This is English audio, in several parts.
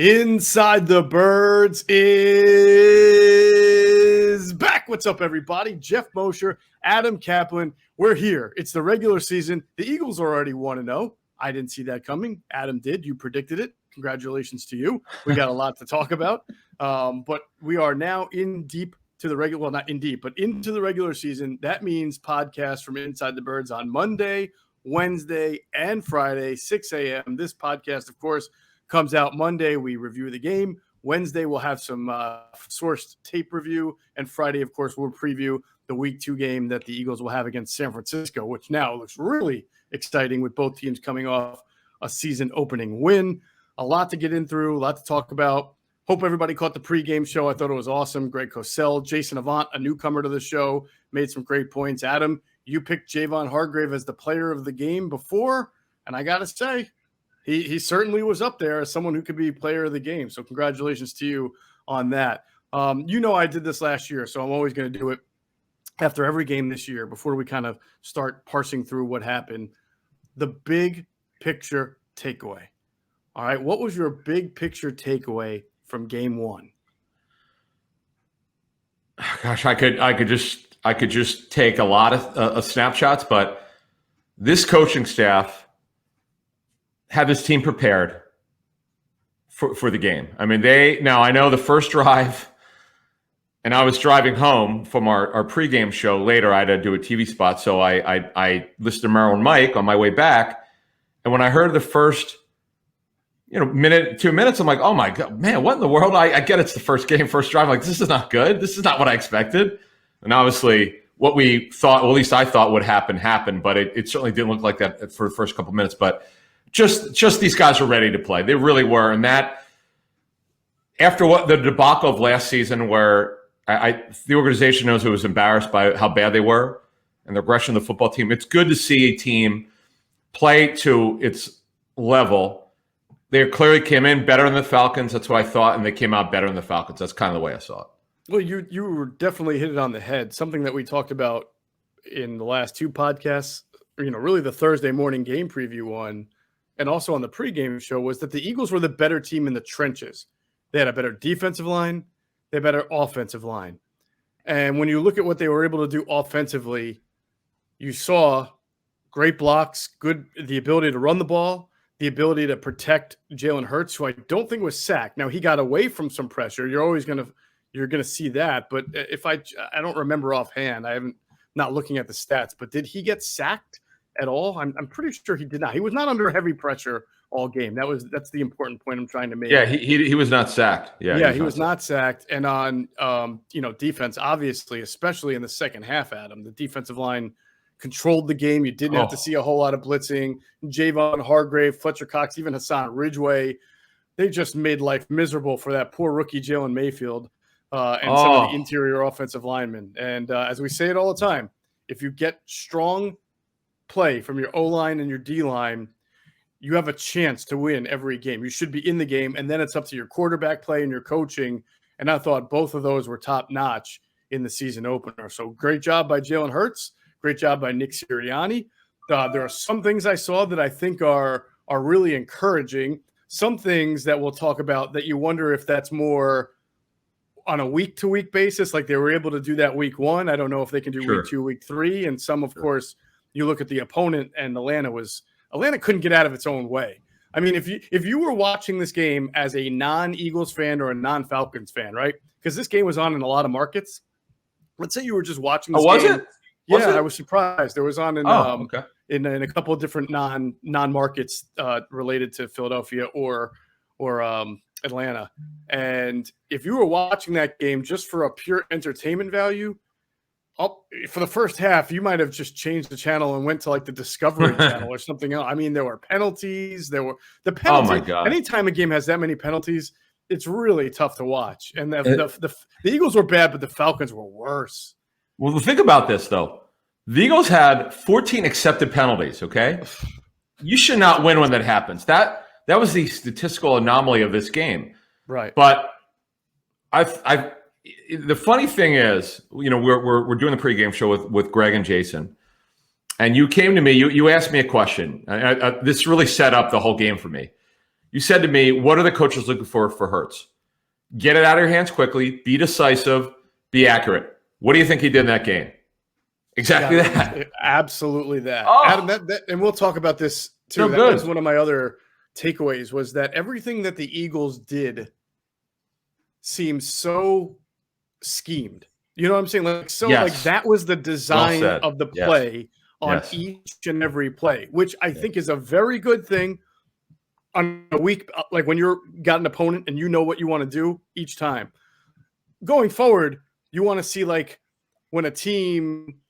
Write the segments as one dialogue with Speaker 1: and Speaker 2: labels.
Speaker 1: Inside the Birds is back. What's up, everybody? Geoff, Mosher, Adam Caplan. We're here. It's the regular season. The Eagles are already 1-0. I didn't see that coming. Adam did. You predicted it. Congratulations to you. We got a lot to talk about. But we are now in deep to the regular, well, not in deep, but into the regular season. That means podcasts from Inside the Birds on Monday, Wednesday, and Friday, 6 a.m. This podcast, of course, comes out Monday. We review the game. Wednesday, we'll have some sourced tape review. And Friday, of course, we'll preview the Week 2 game that the Eagles will have against San Francisco, which now looks really exciting with both teams coming off a season opening win. A lot to get in through, a lot to talk about. Hope everybody caught the pregame show. I thought it was awesome. Greg Cosell, Jason Avant, a newcomer to the show, made some great points. Adam, you picked Javon Hargrave as the player of the game before, and I got to say, he certainly was up there as someone who could be player of the game. So congratulations to you on that. I did this last year, so I'm always going to do it after every game this year before we kind of start parsing through what happened. The big picture takeaway. All right, what was your big picture takeaway from game one?
Speaker 2: Gosh, I could just take a lot of snapshots, but this coaching staff had this team prepared for the game. I mean, I know the first drive, and I was driving home from our pregame show later. I had to do a TV spot, so I listened to Marilyn Mike on my way back, and when I heard the first minute, 2 minutes, I'm like, oh my God, man, what in the world? I get it's the first game, first drive. I'm like, this is not good. This is not what I expected. And obviously what we thought, well, at least I thought would happen, but it certainly didn't look like that for the first couple minutes. But just these guys were ready to play. They really were. And that, after what the debacle of last season, where the organization knows it was embarrassed by how bad they were and the aggression of the football team, it's good to see a team play to its level. They clearly came in better than the Falcons. That's what I thought, and they came out better than the Falcons. That's kind of the way I saw it.
Speaker 1: Well, you were definitely hit it on the head. Something that we talked about in the last two podcasts, really the Thursday morning game preview one, and also on the pregame show, was that the Eagles were the better team in the trenches. They had a better defensive line. They had a better offensive line. And when you look at what they were able to do offensively, you saw great blocks, the ability to run the ball, the ability to protect Jalen Hurts, who I don't think was sacked. Now, he got away from some pressure. You're going to see that. But if I don't remember offhand, not looking at the stats, but did he get sacked at all? I'm pretty sure he did not. He was not under heavy pressure all game. That's the important point I'm trying to make.
Speaker 2: Yeah, he was not sacked. Yeah,
Speaker 1: he was not sacked. And on defense, obviously, especially in the second half, Adam, the defensive line controlled the game. You didn't have to see a whole lot of blitzing. Javon Hargrave, Fletcher Cox, even Hassan Ridgeway, they just made life miserable for that poor rookie Jalen Mayfield and some of the interior offensive linemen. And as we say it all the time, if you get strong play from your O-line and your D-line, you have a chance to win every game. You should be in the game, and then it's up to your quarterback play and your coaching. And I thought both of those were top-notch in the season opener. So great job by Jalen Hurts. Great job by Nick Sirianni. There are some things I saw that I think are really encouraging. Some things that we'll talk about that you wonder if that's more on a week-to-week basis, like they were able to do that week one. I don't know if they can do week 2, week 3. And some, of course, you look at the opponent, and Atlanta couldn't get out of its own way. I mean, if you were watching this game as a non-Eagles fan or a non-Falcons fan, right? Because this game was on in a lot of markets. Let's say you were just watching this game.
Speaker 2: Was it?
Speaker 1: Yeah, I was surprised. It was on in a couple of different non-markets related to Philadelphia or Atlanta. And if you were watching that game just for a pure entertainment value, for the first half, you might have just changed the channel and went to like the Discovery Channel or something else. I mean, there were penalties. There were the penalties. Oh my God! Anytime a game has that many penalties, it's really tough to watch. And the Eagles were bad, but the Falcons were worse.
Speaker 2: Well, think about this, though. The Eagles had 14 accepted penalties, okay? You should not win when that happens. That was the statistical anomaly of this game.
Speaker 1: Right.
Speaker 2: But the funny thing is, we're doing the pregame show with Greg and Jason, and you came to me, you asked me a question. This really set up the whole game for me. You said to me, what are the coaches looking for Hurts? Get it out of your hands quickly, be decisive, be accurate. What do you think he did in that game? Exactly that.
Speaker 1: Absolutely that.
Speaker 2: Oh,
Speaker 1: Adam, that, and we'll talk about this too.
Speaker 2: So
Speaker 1: that
Speaker 2: good.
Speaker 1: was one of my other takeaways, was that everything that the Eagles did seems so schemed. You know what I'm saying? Like that was the design of the play on each and every play, which I think is a very good thing on a week, like when you're got an opponent and you know what you want to do each time. Going forward, you want to see, like, when a team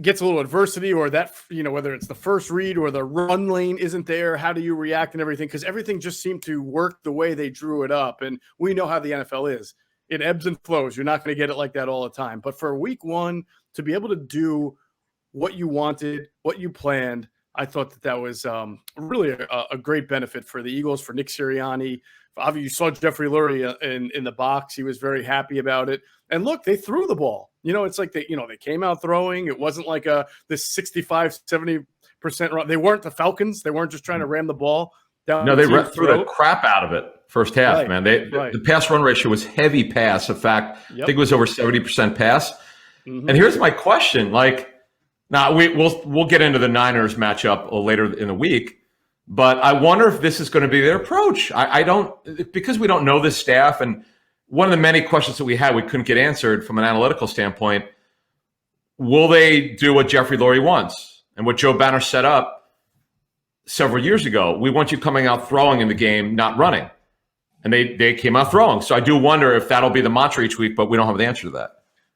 Speaker 1: gets a little adversity, or that, whether it's the first read or the run lane isn't there, how do you react and everything? Because everything just seemed to work the way they drew it up. And we know how the NFL is. It ebbs and flows. You're not going to get it like that all the time. But for week one, to be able to do what you wanted, what you planned, I thought that was really a great benefit for the Eagles, for Nick Sirianni. Obviously, you saw Jeffrey Lurie in the box. He was very happy about it. And look, they threw the ball. It's like they came out throwing. It wasn't like this 65, 70% run. They weren't the Falcons. They weren't just trying to ram the ball down.
Speaker 2: No, they threw the crap out of it first half,
Speaker 1: right,
Speaker 2: man. The pass run ratio was heavy pass. In fact, I think it was over 70% pass. Mm-hmm. And here's my question. Now we'll get into the Niners matchup later in the week, but I wonder if this is going to be their approach. I don't, because we don't know this staff, and one of the many questions that we had we couldn't get answered from an analytical standpoint. Will they do what Jeffrey Lurie wants and what Joe Banner set up several years ago? We want you coming out throwing in the game, not running, and they came out throwing. So I do wonder if that'll be the mantra each week, but we don't have the answer to that.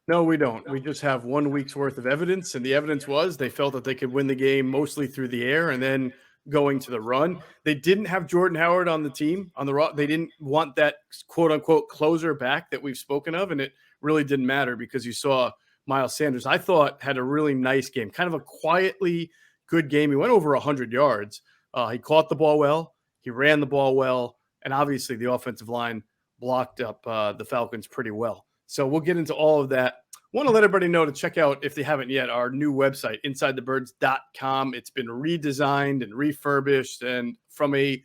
Speaker 1: No, we don't. We just have 1 week's worth of evidence, and the evidence was they felt that they could win the game mostly through the air and then going to the run. They didn't have Jordan Howard on the team, on the raw. They didn't want that quote-unquote closer back that we've spoken of, and it really didn't matter because you saw Miles Sanders, I thought, had a really nice game, kind of a quietly good game. He went over 100 yards. He caught the ball well. He ran the ball well, and obviously the offensive line blocked up the Falcons pretty well. So we'll get into all of that. Want to let everybody know to check out, if they haven't yet, our new website, InsideTheBirds.com. It's been redesigned and refurbished. And from a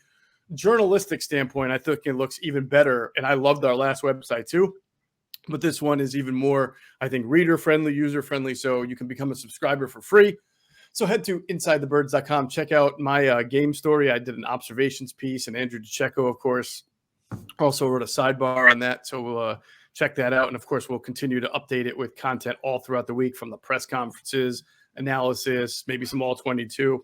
Speaker 1: journalistic standpoint, I think it looks even better. And I loved our last website too. But this one is even more, I think, reader-friendly, user-friendly. So you can become a subscriber for free. So head to InsideTheBirds.com. Check out my game story. I did an observations piece, and Andrew DeCecco, of course, also wrote a sidebar on that. So we'll check that out. And of course, we'll continue to update it with content all throughout the week, from the press conferences, analysis, maybe some all 22.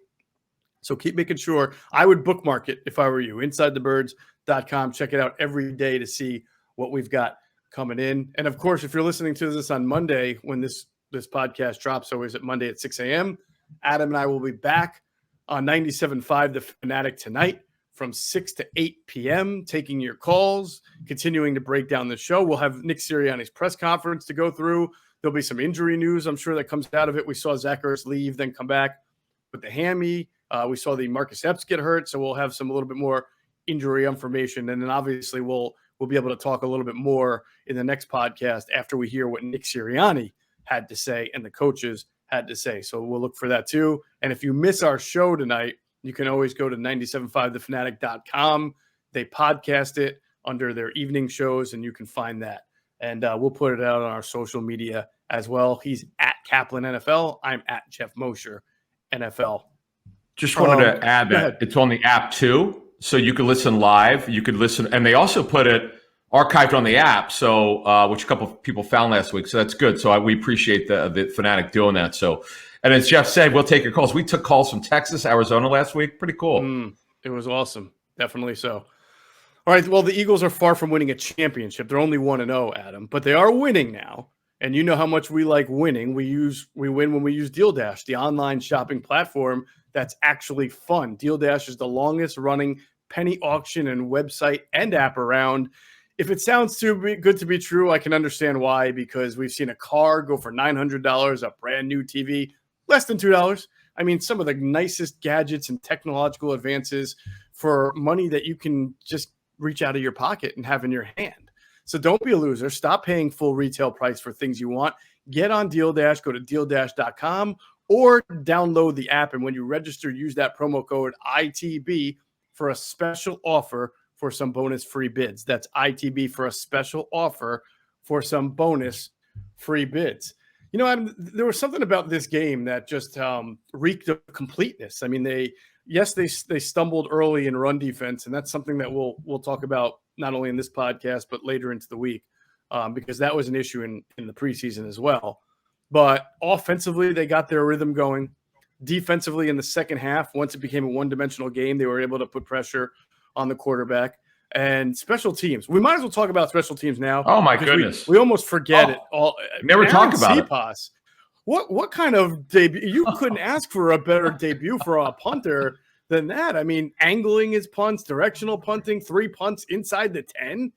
Speaker 1: So keep making sure. I would bookmark it if I were you. InsideTheBirds.com. Check it out every day to see what we've got coming in. And of course, if you're listening to this on Monday, when this podcast drops, always at Monday at 6 a.m., Adam and I will be back on 97.5 The Fanatic tonight, from 6 to 8 p.m., taking your calls, continuing to break down the show. We'll have Nick Sirianni's press conference to go through. There'll be some injury news, I'm sure, that comes out of it. We saw Zach Ertz leave, then come back with the hammy. We saw the Marcus Epps get hurt, so we'll have a little bit more injury information. And then obviously we'll be able to talk a little bit more in the next podcast after we hear what Nick Sirianni had to say and the coaches had to say. So we'll look for that too. And if you miss our show tonight, you can always go to 975thefanatic.com. They podcast it under their evening shows, and you can find that. And we'll put it out on our social media as well. He's at Caplan NFL. I'm at Geoff Mosher NFL.
Speaker 2: Just wanted to add that it's on the app too, so you can listen live. You could listen, and they also put it archived on the app, so which a couple of people found last week. So that's good. So we appreciate the Fanatic doing that. So. And as Geoff said, we'll take your calls. We took calls from Texas, Arizona last week. Pretty cool.
Speaker 1: It was awesome. Definitely so. All right. Well, the Eagles are far from winning a championship. They're only 1-0, Adam, but they are winning now. And you know how much we like winning. We win when we use Deal Dash, the online shopping platform that's actually fun. Deal Dash is the longest running penny auction and website and app around. If it sounds too good to be true, I can understand why, because we've seen a car go for $900, a brand new TV, less than $2. I mean, some of the nicest gadgets and technological advances for money that you can just reach out of your pocket and have in your hand. So don't be a loser. Stop paying full retail price for things you want. Get on Deal Dash. Go to DealDash.com or download the app. And when you register, use that promo code ITB for a special offer for some bonus free bids. That's ITB for a special offer for some bonus free bids. You know, Adam, there was something about this game that just reeked of completeness. I mean, they stumbled early in run defense, and that's something that we'll talk about not only in this podcast but later into the week, because that was an issue in the preseason as well. But offensively, they got their rhythm going. Defensively, in the second half, once it became a one-dimensional game, they were able to put pressure on the quarterback. And special teams. We might as well talk about special teams now.
Speaker 2: Oh, my goodness.
Speaker 1: We almost forget it all.
Speaker 2: Never talk about it.
Speaker 1: What kind of debut? You couldn't ask for a better debut for a punter than that. I mean, angling his punts, directional punting, 3 punts inside the 10.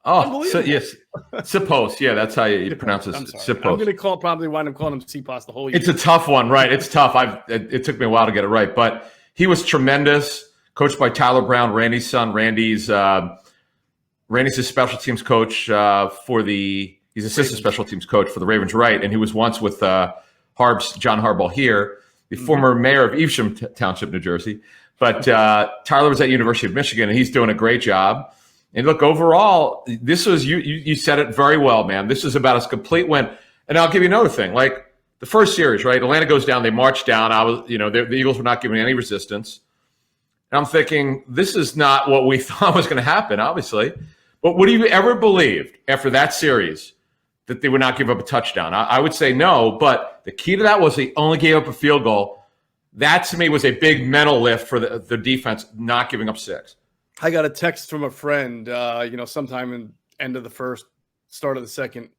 Speaker 2: Oh, so yes. Sipos. Yeah, that's how you pronounce it. Sipos.
Speaker 1: I'm going to probably wind up calling him Sipos the whole year.
Speaker 2: It's a tough one, right? It's tough. It took me a while to get it right, but he was tremendous. Coached by Tyler Brown, Randy's son. Randy's his special teams coach he's assistant special teams coach for the Ravens, right? And he was once with John Harbaugh here, the former mayor of Evesham Township, New Jersey. But Tyler was at University of Michigan, and he's doing a great job. And look, overall, this was you said it very well, man. This is about as complete win. And I'll give you another thing, like the first series, right? Atlanta goes down, they march down. The Eagles were not giving any resistance. And I'm thinking, this is not what we thought was going to happen, obviously. But would you ever believed after that series that they would not give up a touchdown? I would say no, but the key to that was they only gave up a field goal. That, to me, was a big mental lift for the defense, not giving up 6.
Speaker 1: I got a text from a friend, sometime in end of the first, start of the second,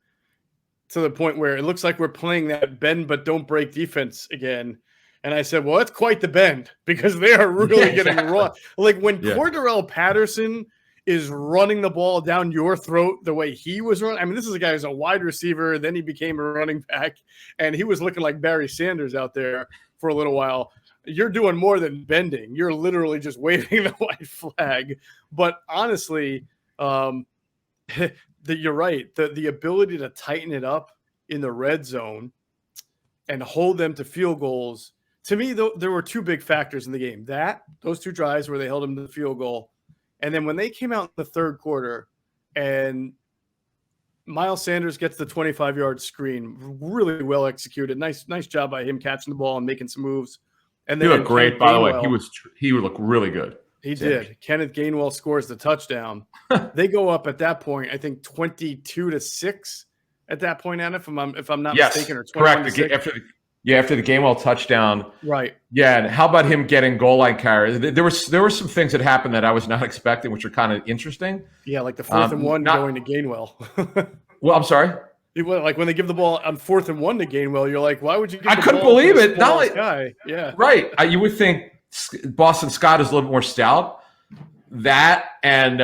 Speaker 1: to the point where it looks like we're playing that bend but don't break defense again. And I said, well, it's quite the bend because they are really getting raw. Like when Cordarrelle Patterson is running the ball down your throat the way he was running. I mean, this is a guy who's a wide receiver. Then he became a running back, and he was looking like Barry Sanders out there for a little while. You're doing more than bending. You're literally just waving the white flag. But honestly, you're right. The ability to tighten it up in the red zone and hold them to field goals. To me, there were 2 big factors in the game. Those 2 drives where they held them to the field goal. And then when they came out in the third quarter and Miles Sanders gets the 25-yard screen, really well executed. Nice job by him catching the ball and making some moves. And then
Speaker 2: he looked great, by the way. He would look really good.
Speaker 1: He did. Kenneth Gainwell scores the touchdown. They go up at that point, I think 22-6 at that point, Anna, if I'm not mistaken, or 21-6.
Speaker 2: After the Gainwell touchdown.
Speaker 1: Right. Yeah,
Speaker 2: and how about him getting goal line carry? There were some things that happened that I was not expecting, which are kind of interesting.
Speaker 1: Yeah, like the 4th and 1 going to Gainwell.
Speaker 2: Well, I'm sorry?
Speaker 1: Like when they give the ball on 4th and 1 to Gainwell, you're like, why would you give
Speaker 2: I
Speaker 1: the
Speaker 2: couldn't
Speaker 1: ball
Speaker 2: believe
Speaker 1: to
Speaker 2: it. Not like
Speaker 1: guy? Yeah.
Speaker 2: Right. You would think Boston Scott is a little more stout. That and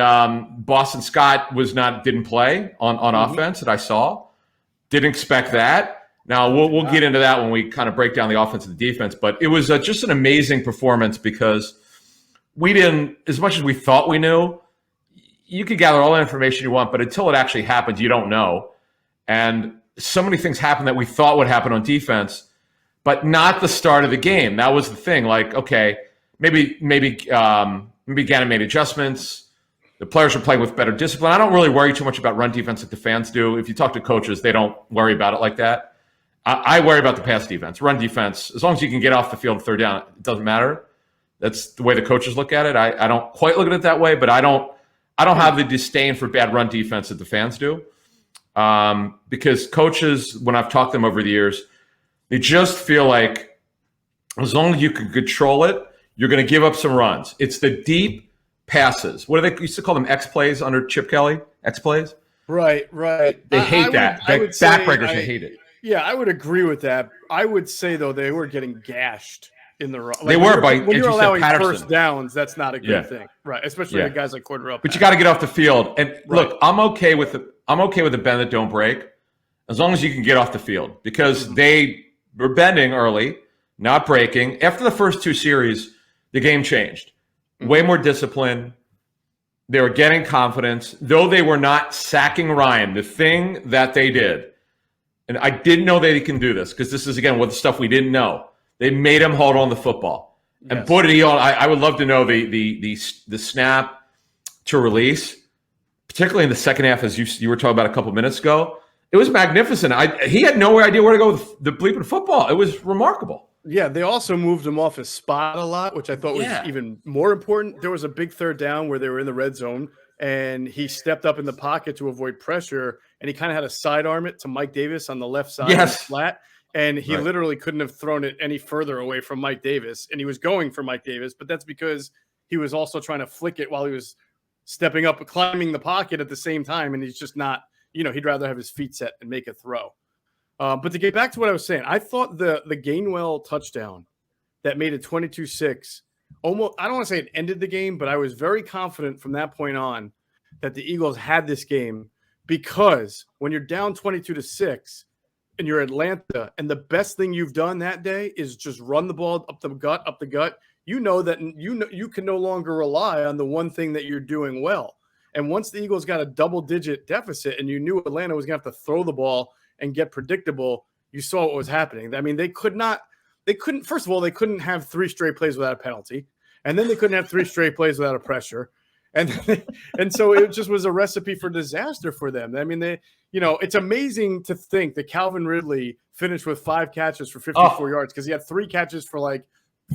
Speaker 2: Boston Scott didn't play on offense that I saw. Didn't expect that. Now, we'll get into that when we kind of break down the offense and the defense, but it was just an amazing performance because we didn't, as much as we thought we knew, you could gather all the information you want, but until it actually happens, you don't know. And so many things happened that we thought would happen on defense, but not the start of the game. That was the thing. Like, okay, maybe Gannon made adjustments. The players are playing with better discipline. I don't really worry too much about run defense like the fans do. If you talk to coaches, they don't worry about it like that. I worry about the pass defense. Run defense, as long as you can get off the field 3rd down, it doesn't matter. That's the way the coaches look at it. I don't quite look at it that way, but I don't have the disdain for bad run defense that the fans do. Because coaches, when I've talked to them over the years, they just feel like as long as you can control it, you're going to give up some runs. It's the deep passes. What do they used to call them? X plays under Chip Kelly? X plays?
Speaker 1: Right.
Speaker 2: They hate that. Backbreakers, they hate it.
Speaker 1: Yeah, I would agree with that. I would say, though, they were getting gashed in the run.
Speaker 2: They were, but
Speaker 1: when you're allowing
Speaker 2: Patterson.
Speaker 1: first downs, that's not a good thing, right? Especially with guys like Cordarrelle.
Speaker 2: But you got to get off the field. And look, I'm okay with the bend that don't break, as long as you can get off the field, because they were bending early, not breaking. After the first 2 series, the game changed. Way more discipline. They were getting confidence, though they were not sacking Ryan. The thing that they did. And I didn't know they can do this because this is, again, what the stuff we didn't know. They made him hold on the football. And boy, did he all! I would love to know the snap to release, particularly in the second half, as you were talking about a couple minutes ago. It was magnificent. He had no idea where to go with the bleeping football. It was remarkable.
Speaker 1: Yeah, they also moved him off his spot a lot, which I thought was even more important. There was a big third down where they were in the red zone, and he stepped up in the pocket to avoid pressure, and he kind of had to sidearm it to Mike Davis on the left side of the flat, and he literally couldn't have thrown it any further away from Mike Davis, and he was going for Mike Davis, but that's because he was also trying to flick it while he was stepping up, climbing the pocket at the same time, and he's just not, he'd rather have his feet set and make a throw. But to get back to what I was saying, I thought the Gainwell touchdown that made it 22-6, almost, I don't want to say it ended the game, but I was very confident from that point on that the Eagles had this game, because when you're down 22-6 and you're Atlanta, and the best thing you've done that day is just run the ball up the gut, you know that you can no longer rely on the one thing that you're doing well. And once the Eagles got a double-digit deficit and you knew Atlanta was going to have to throw the ball and get predictable, you saw what was happening. I mean, first of all, they couldn't have 3 straight plays without a penalty. And then they couldn't have 3 straight plays without a pressure. And so it just was a recipe for disaster for them. I mean, it's amazing to think that Calvin Ridley finished with 5 catches for 54 yards, because he had 3 catches for like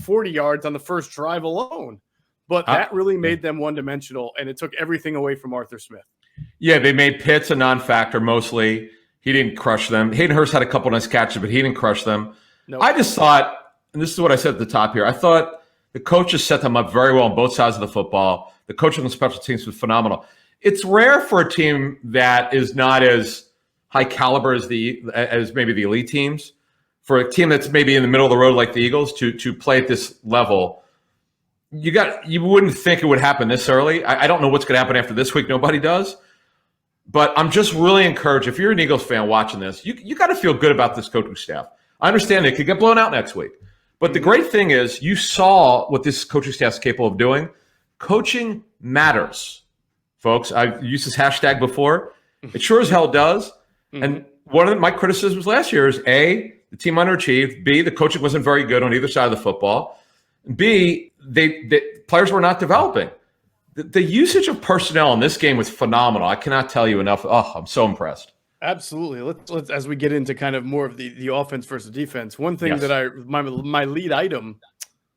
Speaker 1: 40 yards on the first drive alone. But that really made them one-dimensional, and it took everything away from Arthur Smith.
Speaker 2: Yeah, they made Pitts a non-factor mostly. He didn't crush them. Hayden Hurst had a couple nice catches, but he didn't crush them. Nope. I just thought, and this is what I said at the top here, I thought the coaches set them up very well on both sides of the football. The coaching on special teams was phenomenal. It's rare for a team that is not as high caliber as maybe the elite teams, for a team that's maybe in the middle of the road like the Eagles to play at this level. You wouldn't think it would happen this early. I don't know what's going to happen after this week. Nobody does. But I'm just really encouraged. If you're an Eagles fan watching this, you got to feel good about this coaching staff. I understand they could get blown out next week. But the great thing is you saw what this coaching staff is capable of doing. Coaching matters, folks. I've used this hashtag before. It sure as hell does. And one of my criticisms last year is, A, the team underachieved. B, the coaching wasn't very good on either side of the football. B, the players were not developing. The usage of personnel in this game was phenomenal. I cannot tell you enough. Oh, I'm so impressed.
Speaker 1: Absolutely. Let's as we get into kind of more of the offense versus defense. One thing that my lead item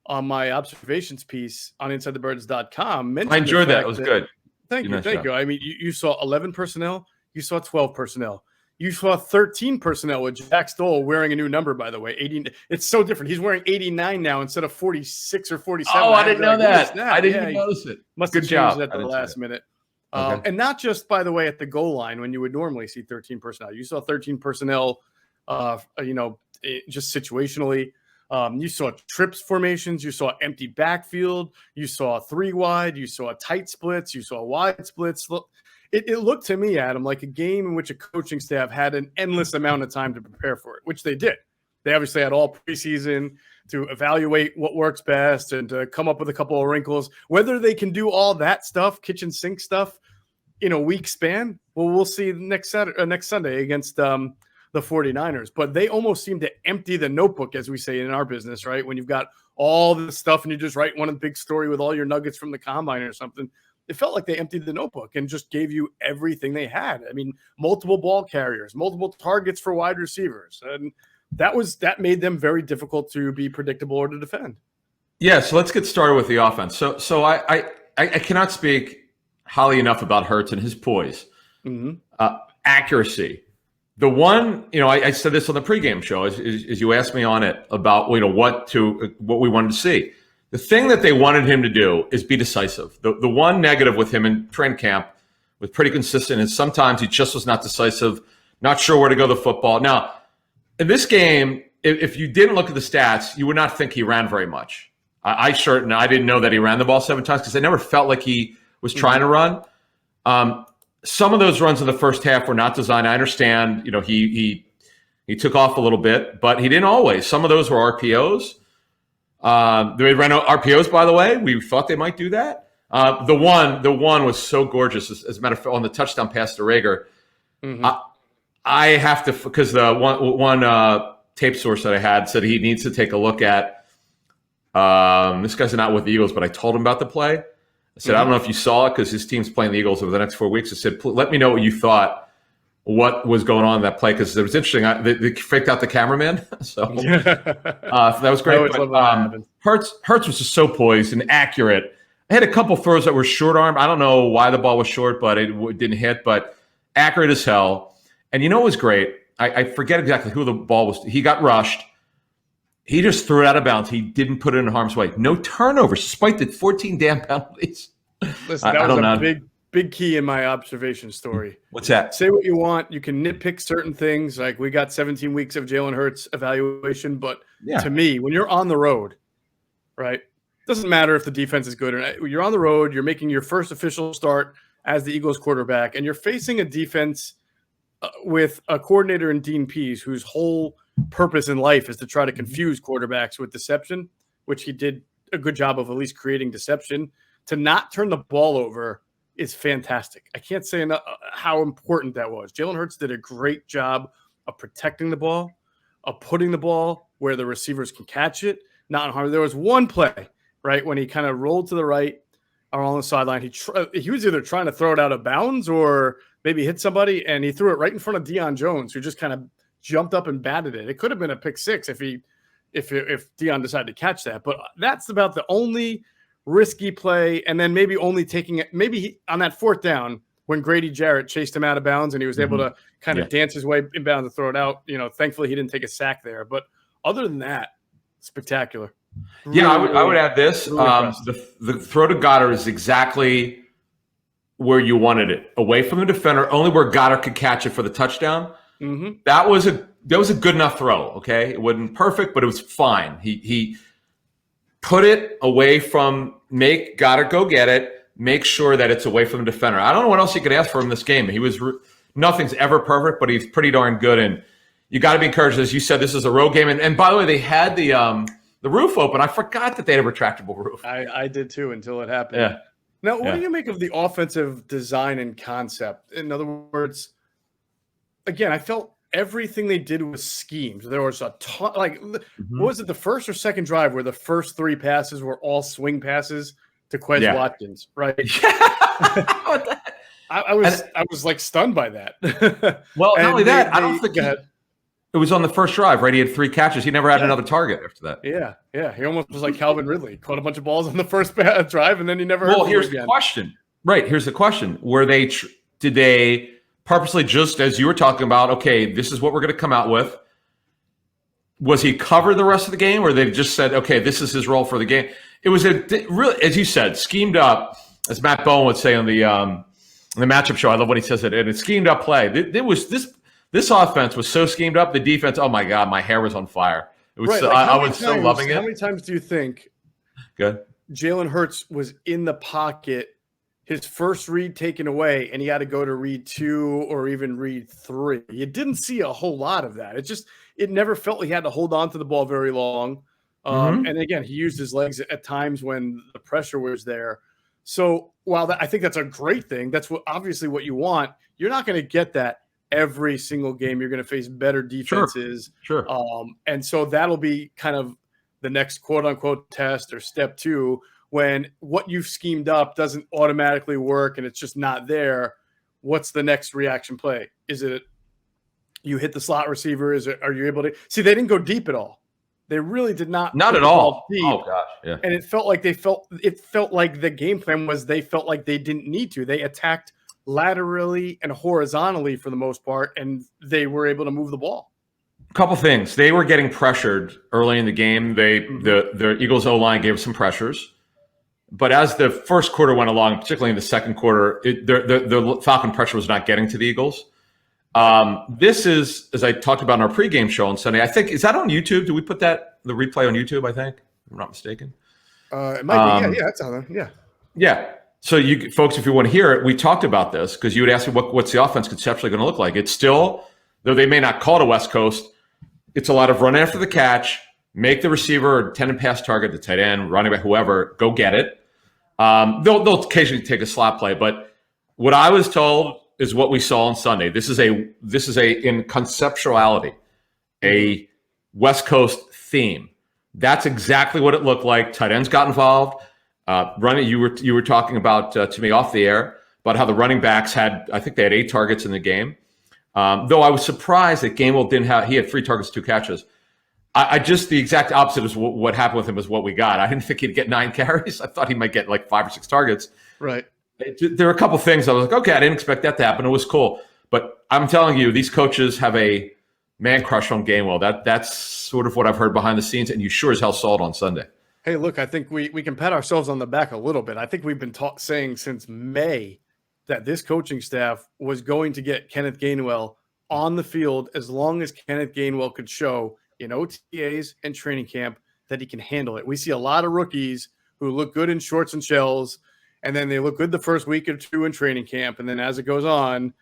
Speaker 1: on my observations piece on InsideTheBirds.com mentioned.
Speaker 2: I enjoyed that. It was good.
Speaker 1: Thank you. I mean, you saw 11 personnel. You saw 12 personnel. You saw 13 personnel with Jack Stoll wearing a new number, by the way. 80. It's so different. He's wearing 89 now instead of 46 or 47.
Speaker 2: Oh, I didn't know that. I didn't even notice it.
Speaker 1: Must have changed at the last minute. And not just, by the way, at the goal line when you would normally see 13 personnel. You saw 13 personnel, just situationally. You saw trips formations. You saw empty backfield. You saw 3 wide. You saw tight splits. You saw wide splits. It looked to me, Adam, like a game in which a coaching staff had an endless amount of time to prepare for it, which they did. They obviously had all preseason to evaluate what works best and to come up with a couple of wrinkles. Whether they can do all that stuff, kitchen sink stuff, in a week span, well, we'll see next Sunday against the 49ers. But they almost seem to empty the notebook, as we say in our business, right? When you've got all this stuff and you just write one big story with all your nuggets from the combine or something. It felt like they emptied the notebook and just gave you everything they had. I mean, multiple ball carriers, multiple targets for wide receivers. And that made them very difficult to be predictable or to defend.
Speaker 2: Yeah, so let's get started with the offense. So I cannot speak highly enough about Hurts and his poise. Accuracy. The one, I said this on the pregame show, as you asked me on it about what we wanted to see. The thing that they wanted him to do is be decisive. The one negative with him in training camp was pretty consistent, and sometimes he just was not decisive, not sure where to go the football. Now, in this game, if you didn't look at the stats, you would not think he ran very much. I didn't know that he ran the ball 7 times because I never felt like he was trying to run. Some of those runs in the first half were not designed. I understand, he took off a little bit, but he didn't always. Some of those were RPOs. They ran RPOs, by the way. We thought they might do that. The one was so gorgeous. As a matter of fact, on the touchdown pass to Rager, I have to, because the one tape source that I had said he needs to take a look at This guy's not with the Eagles, but I told him about the play. I said, I don't know if you saw it because his team's playing the Eagles over the next 4 weeks. I said, let me know what you thought, what was going on in that play, because it was interesting. They faked out the cameraman. So that was great. But, Hurts was just so poised and accurate. I had a couple throws that were short arm. I don't know why the ball was short, but it didn't hit, but accurate as hell. And you know what was great? I forget exactly who the ball was. He got rushed. He just threw it out of bounds. He didn't put it in harm's way. No turnovers, despite the 14 damn penalties.
Speaker 1: Listen, that was a big key in my observation story.
Speaker 2: What's that?
Speaker 1: Say what you want. You can nitpick certain things. Like we got 17 weeks of Jalen Hurts evaluation. But to me, when you're on the road, right, doesn't matter if the defense is good or not. You're on the road. You're making your first official start as the Eagles quarterback, and you're facing a defense with a coordinator in Dean Pease whose whole purpose in life is to try to confuse quarterbacks with deception, which he did a good job of at least creating deception. To not turn the ball over is fantastic. I can't say enough how important that was. Jalen Hurts did a great job of protecting the ball, of putting the ball where the receivers can catch it, not in harm. There was one play, right, when he kind of rolled to the right or on the sideline. He was either trying to throw it out of bounds or maybe hit somebody, and he threw it right in front of Deion Jones, who just kind of jumped up and batted it. It could have been a pick six if Deion decided to catch that. But that's about the only risky play, and then maybe only taking it. Maybe on that fourth down when Grady Jarrett chased him out of bounds, and he was able to kind of dance his way inbound to throw it out. Thankfully he didn't take a sack there. But other than that, spectacular.
Speaker 2: Really, I would add this. Really the throw to Goddard is exactly where you wanted it, away from the defender, only where Goddard could catch it for the touchdown. That was a good enough throw. Okay, it wasn't perfect, but it was fine. He put it away from, make Goddard go get it, make sure that it's away from the defender. I don't know what else you could ask for him this game. Nothing's ever perfect, but he's pretty darn good. And you got to be encouraged, as you said, this is a road game. And by the way, they had the roof open. I forgot that they had a retractable roof.
Speaker 1: I did too until it happened.
Speaker 2: Yeah.
Speaker 1: Now, what do you make of the offensive design and concept? In other words, again, I felt everything they did was schemed. There was a ton, what was it, the first or second drive where the first three passes were all swing passes to Quez Watkins, right? I was like stunned by that.
Speaker 2: Well, not only that, I don't think it was on the first drive, right? He had 3 catches. He never had another target after that.
Speaker 1: Yeah. He almost was like Calvin Ridley. Caught a bunch of balls on the first drive, and then he never heard from
Speaker 2: here's
Speaker 1: him again.
Speaker 2: The question. Right, here's the question. Did they purposely, just as you were talking about, okay, this is what we're going to come out with? Was he covered the rest of the game, or they just said, okay, this is his role for the game? It was really, as you said, schemed up, as Matt Bowen would say on the matchup show. I love when he says it. And it's schemed up play. This offense was so schemed up. The defense, oh my God, my hair was on fire. It was. Right. I was so loving it.
Speaker 1: How many times do you think Jalen Hurts was in the pocket, his first read taken away, and he had to go to read 2 or even read 3? You didn't see a whole lot of that. It never felt he had to hold on to the ball very long. And again, he used his legs at times when the pressure was there. So while I think that's a great thing, that's obviously what you want. You're not going to get that every single game. You're going to face better defenses.
Speaker 2: Sure.
Speaker 1: And so that'll be kind of the next quote unquote test or step 2, when what you've schemed up doesn't automatically work and it's just not there. What's the next reaction play? Is it you hit the slot receiver? Are you able to see? They didn't go deep at all. They really did not.
Speaker 2: Not at all. Deep. Oh gosh, yeah.
Speaker 1: And it felt like the game plan was they felt like they didn't need to. They attacked laterally and horizontally for the most part, and they were able to move the ball.
Speaker 2: A couple things. They were getting pressured early in the game. The Eagles O-line gave some pressures. But as the first quarter went along, particularly in the second quarter, the Falcon pressure was not getting to the Eagles. This is, as I talked about in our pregame show on Sunday, I think, is that on YouTube? Did we put the replay on YouTube, I think? If I'm not mistaken.
Speaker 1: It might be. Yeah, that's on there. Yeah.
Speaker 2: Yeah. So you folks, if you want to hear it, we talked about this because you would ask me what's the offense conceptually going to look like. It's still, though they may not call it a West Coast, it's a lot of run after the catch, make the receiver intended pass target, the tight end, running back, whoever, go get it. They'll occasionally take a slot play, but what I was told is what we saw on Sunday. This is a in conceptuality, a West Coast theme. That's exactly what it looked like. Tight ends got involved. Running, you were talking about to me off the air about how the running backs I think they had 8 targets in the game. Though I was surprised that Gainwell didn't have. He had 3 targets, 2 catches. I just the exact opposite is what happened with him is what we got. I didn't think he'd get 9 carries. I thought he might get like 5 or 6 targets.
Speaker 1: Right.
Speaker 2: There are a couple things I was like, okay, I didn't expect that to happen. It was cool, but I'm telling you, these coaches have a man crush on Gainwell. That's sort of what I've heard behind the scenes, and you sure as hell saw it on Sunday.
Speaker 1: Hey, look, I think we can pat ourselves on the back a little bit. I think we've been saying since May that this coaching staff was going to get Kenneth Gainwell on the field as long as Kenneth Gainwell could show in OTAs and training camp that he can handle it. We see a lot of rookies who look good in shorts and shells, and then they look good the first week or 2 in training camp, and then as it goes on,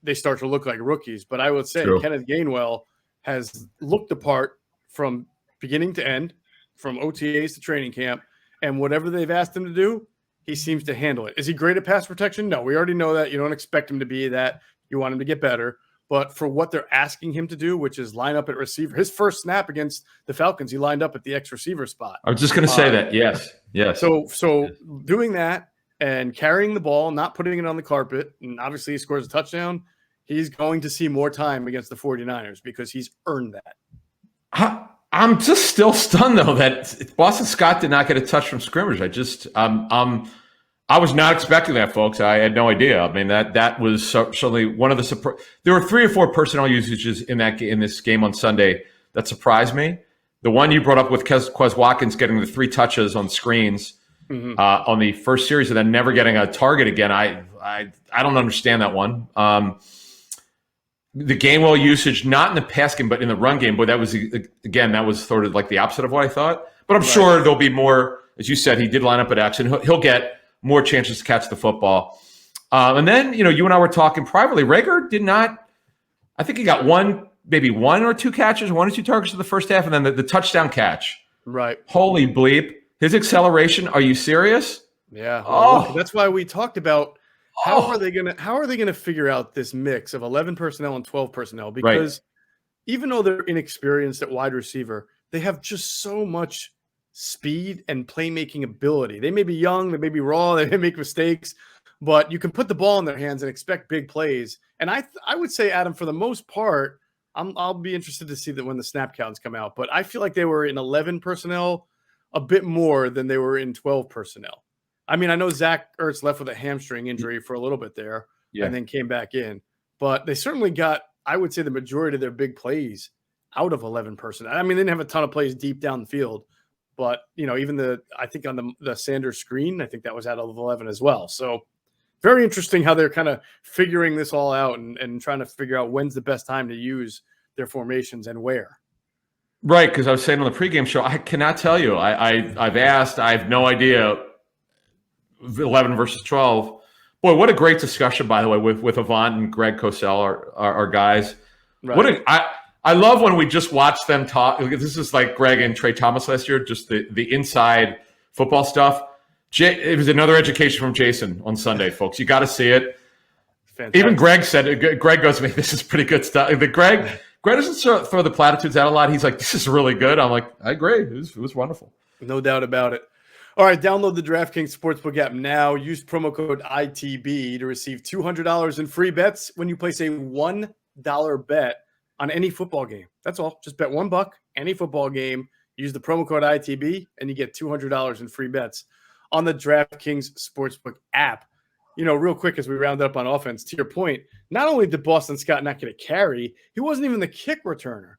Speaker 1: they start to look like rookies. But I would say Kenneth Gainwell has looked the part from beginning to end, from OTAs to training camp, and whatever they've asked him to do, he seems to handle it. Is he great at pass protection? No, we already know that. You don't expect him to be that. You want him to get better. But for what they're asking him to do, which is line up at receiver, his first snap against the Falcons, he lined up at the X receiver spot.
Speaker 2: I was just going to say that. Yes.
Speaker 1: So doing that and carrying the ball, not putting it on the carpet, and obviously he scores a touchdown, he's going to see more time against the 49ers because he's earned that.
Speaker 2: I'm just still stunned though that Boston Scott did not get a touch from scrimmage. I was not expecting that, folks. I had no idea. I mean, that was certainly one of the there were 3 or 4 personnel usages in this game on Sunday that surprised me. The one you brought up with Quez Watkins getting the 3 touches on screens on the first series and then never getting a target again. I don't understand that one. The Gainwell usage, not in the pass game, but in the run game. But that was sort of like the opposite of what I thought. But I'm sure there'll be more. As you said, he did line up at action. He'll get more chances to catch the football. And then, you and I were talking privately. Reagor did not. I think he got maybe 1 or 2 catches, 1 or 2 targets in the first half, and then the touchdown catch.
Speaker 1: Right.
Speaker 2: Holy bleep! His acceleration. Are you serious?
Speaker 1: Yeah. Well, that's why we talked about. How are they gonna figure out this mix of 11 personnel and 12 personnel? Because even though they're inexperienced at wide receiver, they have just so much speed and playmaking ability. They may be young, they may be raw, they may make mistakes, but you can put the ball in their hands and expect big plays. And I would say, Adam, for the most part, I'll be interested to see that when the snap counts come out. But I feel like they were in 11 personnel a bit more than they were in 12 personnel. I mean, I know Zach Ertz left with a hamstring injury for a little bit there and then came back in. But they certainly got, I would say, the majority of their big plays out of 11 personnel. I mean, they didn't have a ton of plays deep down the field. But, even I think on the Sanders screen, I think that was out of 11 as well. So very interesting how they're kind of figuring this all out and trying to figure out when's the best time to use their formations and where.
Speaker 2: Right, because I was saying on the pregame show, I cannot tell you. I've asked. I have no idea. 11 versus 12. Boy, what a great discussion, by the way, with Avant and Greg Cosell, our guys. Right. I love when we just watch them talk. This is like Greg and Trey Thomas last year, just the inside football stuff. It was another education from Jason on Sunday, folks. You got to see it. Fantastic. Even Greg said it. Greg goes to me, this is pretty good stuff. Greg doesn't throw the platitudes out a lot. He's like, this is really good. I'm like, I agree. It was wonderful.
Speaker 1: No doubt about it. All right, download the DraftKings Sportsbook app now. Use promo code ITB to receive $200 in free bets when you place a $1 bet on any football game. That's all. Just bet $1, any football game. Use the promo code ITB, and you get $200 in free bets on the DraftKings Sportsbook app. Real quick as we round up on offense, to your point, not only did Boston Scott not get a carry, he wasn't even the kick returner.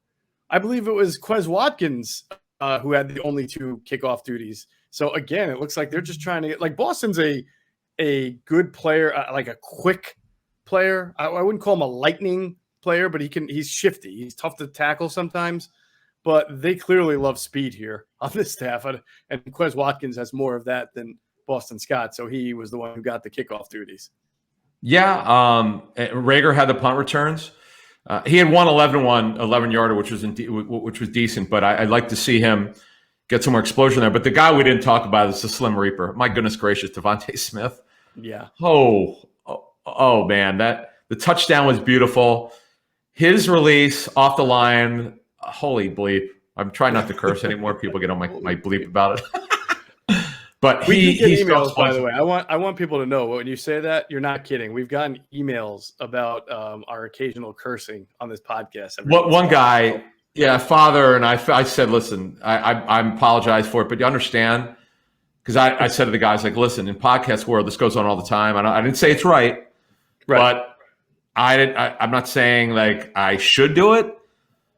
Speaker 1: I believe it was Quez Watkins who had the only 2 kickoff duties. So, again, it looks like they're just trying to get – like Boston's a good player, like a quick player. I wouldn't call him a lightning player, but he's shifty. He's tough to tackle sometimes. But they clearly love speed here on this staff. And Quez Watkins has more of that than Boston Scott. So he was the one who got the kickoff duties.
Speaker 2: Yeah. Reagor had the punt returns. He had one 11-yarder, which was decent. But I'd like to see him – get some more explosion there. But the guy we didn't talk about is the Slim Reaper. My goodness gracious, DeVonta Smith.
Speaker 1: Yeah.
Speaker 2: Oh man, the touchdown was beautiful. His release off the line, holy bleep. I'm trying not to curse anymore. People get on my bleep about it. But
Speaker 1: we get
Speaker 2: he's
Speaker 1: emails, by the way. I want people to know when you say that, you're not kidding. We've gotten emails about our occasional cursing on this podcast.
Speaker 2: One guy, father, and I said, listen, I apologize for it, but you understand, because I said to the guys, like, listen, in podcast world, this goes on all the time. I didn't say it's right, but I'm not saying like I should do it.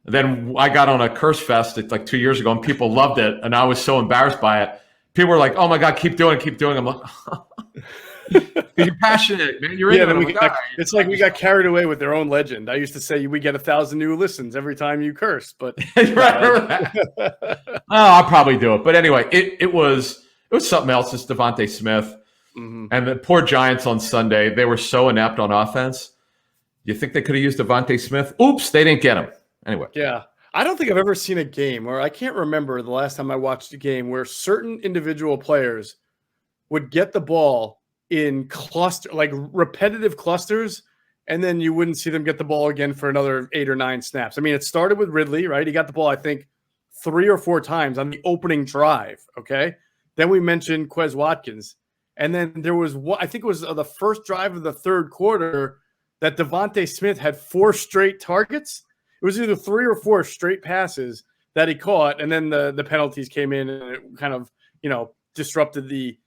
Speaker 2: Then I got on a curse fest like 2 years ago, and people loved it, and I was so embarrassed by it. People were like, "Oh my God, keep doing it." I'm like, "You're passionate, man. You're into it."
Speaker 1: It's like we got carried away with their own legend. I used to say we get 1,000 new listens every time you curse, but
Speaker 2: right. I'll probably do it. But anyway, it was something else. It's DeVonta Smith and the poor Giants on Sunday. They were so inept on offense. You think they could have used DeVonta Smith? Oops, they didn't get him. Anyway.
Speaker 1: Yeah. I don't think I've ever seen a game, or I can't remember the last time I watched a game where certain individual players would get the ball in repetitive clusters, and then you wouldn't see them get the ball again for another 8 or 9 snaps. I mean, it started with Ridley, right? He got the ball, I think, 3 or 4 times on the opening drive, okay? Then we mentioned Quez Watkins. And then there was one, I think it was the first drive of the third quarter that DeVonta Smith had 4 straight targets. It was either 3 or 4 straight passes that he caught, and then the penalties came in, and it kind of, disrupted the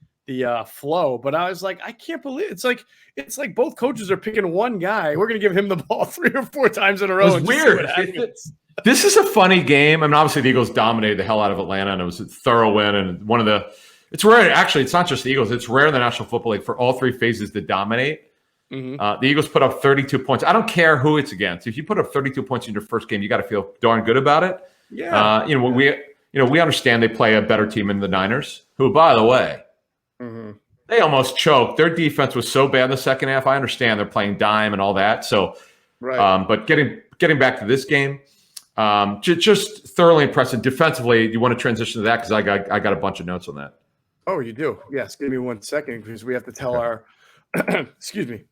Speaker 1: flow. But I was like, I can't believe it's like both coaches are picking one guy. We're going to give him the ball 3 or 4 times in a row.
Speaker 2: It's weird. This is a funny game. I mean, obviously the Eagles dominated the hell out of Atlanta, and it was a thorough win. And it's rare. Actually, it's not just the Eagles. It's rare in the National Football League for all 3 phases to dominate. The Eagles put up 32 points. I don't care who it's against. If you put up 32 points in your first game, you got to feel darn good about it.
Speaker 1: Yeah.
Speaker 2: We understand they play a better team in the Niners, who, by the way, they almost choked. Their defense was so bad in the second half. I understand they're playing dime and all that. So, but getting back to this game, just thoroughly impressive defensively. You want to transition to that because I got a bunch of notes on that.
Speaker 1: Oh, you do? Yes. Give me 1 second because we have to tell our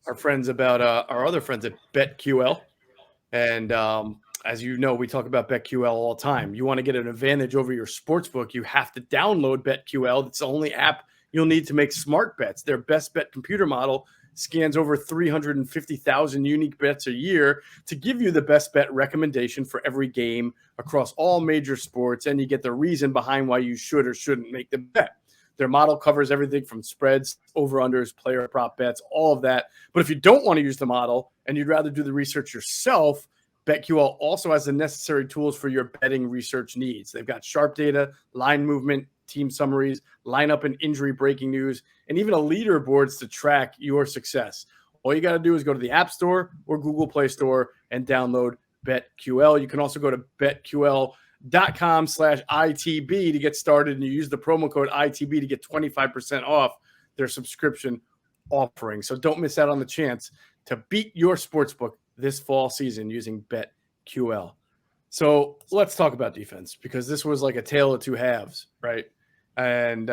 Speaker 1: our friends about our other friends at BetQL. And as you know, we talk about BetQL all the time. You want to get an advantage over your sportsbook, you have to download BetQL. It's the only app you'll need to make smart bets. Their best bet computer model scans over 350,000 unique bets a year to give you the best bet recommendation for every game across all major sports, and you get the reason behind why you should or shouldn't make the bet. Their model covers everything from spreads, over-unders, player prop bets, all of that. But if you don't want to use the model and you'd rather do the research yourself, BetQL also has the necessary tools for your betting research needs. They've got sharp data, line movement, team summaries, lineup and injury breaking news, and even a leaderboards to track your success. All you got to do is go to the App Store or Google Play Store and download BetQL. You can also go to betql.com/ITB to get started, and you use the promo code ITB to get 25% off their subscription offering. So don't miss out on the chance to beat your sportsbook this fall season using BetQL. So let's talk about defense, because this was like a tale of 2 halves, right? And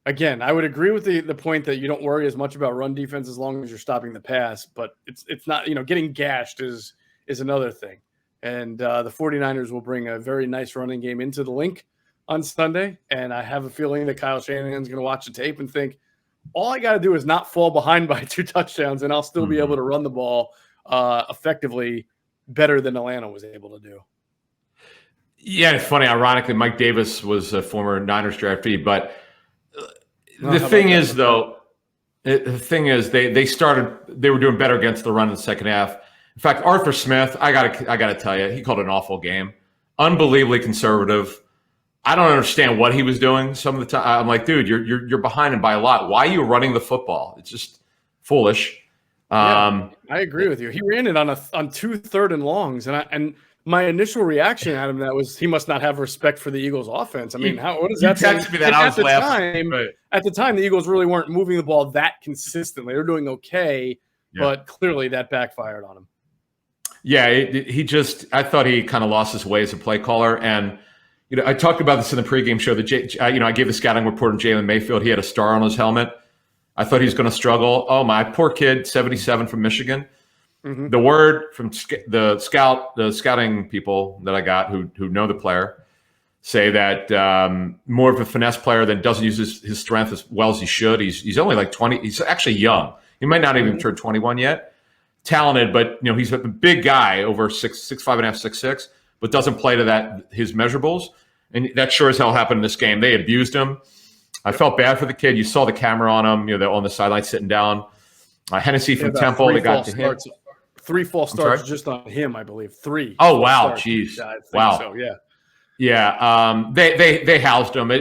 Speaker 1: again, I would agree with the point that you don't worry as much about run defense as long as you're stopping the pass, but it's not, getting gashed is another thing. And the 49ers will bring a very nice running game into the link on Sunday. And I have a feeling that Kyle Shanahan's going to watch the tape and think, all I got to do is not fall behind by 2 touchdowns, and I'll still be able to run the ball effectively better than Atlanta was able to do.
Speaker 2: Yeah, it's funny. Ironically, Mike Davis was a former Niners draftee, but the thing is, they were doing better against the run in the second half. In fact, Arthur Smith, I gotta tell you, he called an awful game. Unbelievably conservative. I don't understand what he was doing some of the time. I'm like, dude, you're behind him by a lot. Why are you running the football? It's just foolish.
Speaker 1: I agree with you. He ran it on 2 3rd and longs, and my initial reaction at him was he must not have respect for the Eagles' offense. I mean, what does that say?
Speaker 2: Me that
Speaker 1: at the time, the Eagles really weren't moving the ball that consistently. They're doing okay, but clearly that backfired on him.
Speaker 2: Yeah, I thought he kind of lost his way as a play caller. And, I talked about this in the pregame show that, I gave the scouting report on Jalen Mayfield. He had a star on his helmet. I thought he was going to struggle. Oh, my poor kid, 77 from Michigan.
Speaker 1: Mm-hmm.
Speaker 2: The word from the scouting people that I got who know the player say that more of a finesse player that doesn't use his strength as well as he should. He's only like 20. He's actually young. He might not even turn 21 yet. Talented, but he's a big guy, over 6'5.5", 6'6", but doesn't play to his measurables. And that sure as hell happened in this game. They abused him. I felt bad for the kid. You saw the camera on him. They're on the sideline sitting down. Hennessy from Temple, they got to him.
Speaker 1: 3 false starts just on him, I believe. 3.
Speaker 2: Oh wow, jeez, wow.
Speaker 1: So, yeah.
Speaker 2: Yeah, they housed him.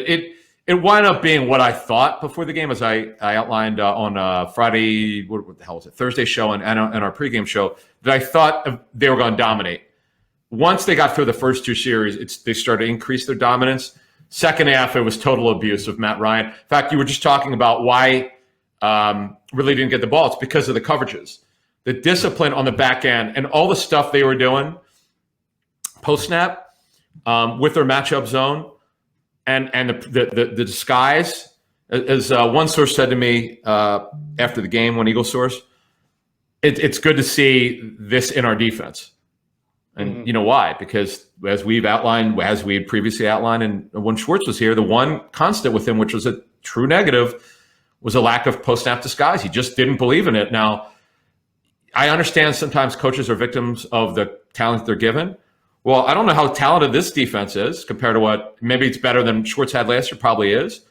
Speaker 2: It wound up being what I thought before the game, as I outlined on Friday. What the hell was it? Thursday show and our pregame show, that I thought they were going to dominate. Once they got through the first 2 series, they started to increase their dominance. Second half, it was total abuse of Matt Ryan. In fact, you were just talking about why really didn't get the ball. It's because of the coverages, the discipline on the back end, and all the stuff they were doing post snap. With their matchup zone and the disguise, as one source said to me after the game, one Eagle source, it's good to see this in our defense. And you know why? Because as we had previously outlined, and when Schwartz was here, the one constant with him, which was a true negative, was a lack of post-snap disguise. He just didn't believe in it. Now, I understand sometimes coaches are victims of the talent they're given. Well, I don't know how talented this defense is compared to what maybe it's better than Schwartz had last year. Probably is.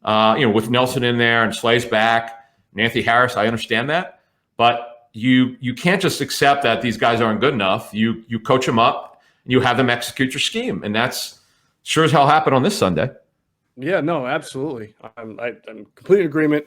Speaker 2: With Nelson in there and Slay's back, Nancy Harris, I understand that, but you can't just accept that these guys aren't good enough. You coach them up, and you have them execute your scheme, and that's sure as hell happened on this Sunday.
Speaker 1: Yeah, no, absolutely. I'm completely in agreement.